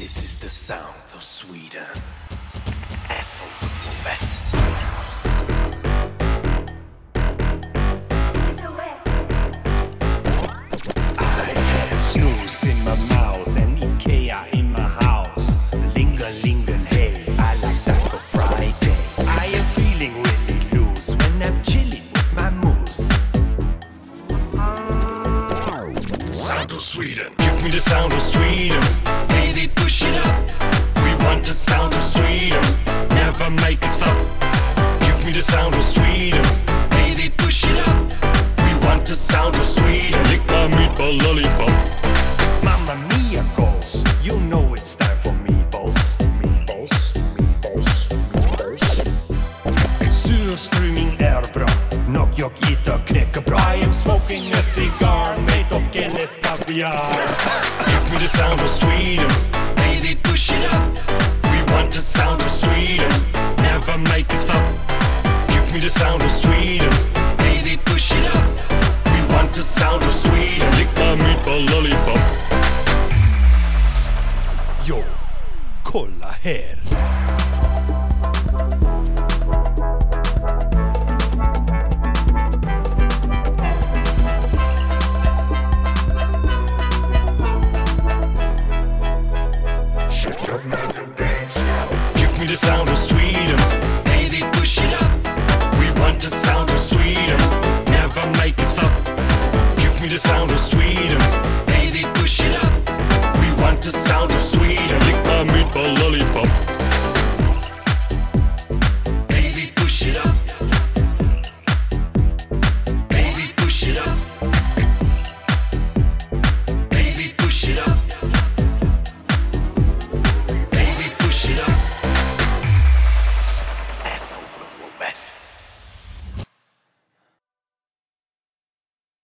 This is the sound of Sweden. SOS. I have snooze in my mouth and Ikea in my house. Lingen, hey, I like Taco Friday. I am feeling really loose when I'm chilling with my moose. Sound of Sweden. Give me the sound of Sweden. Baby, push it up. We want the sound of Sweden. Never make it stop. Give me the sound of Sweden. Baby, push it up. We want the sound of Sweden. Lick my meatball lollipop. Mamma mia goes. You know it's time for meatballs. Meatballs, meatballs, meatballs. Surströmming är bra. Nog jag äter knäckebröd. I am smoking a cigar made of Guinness caviar. Give me the sound of Sweden. Baby, push it up. We want the sound of Sweden. Never make it stop. Give me the sound of Sweden. Baby, push it up. We want the sound of Sweden. Lick my meatball lollipop. Jo, kolla här.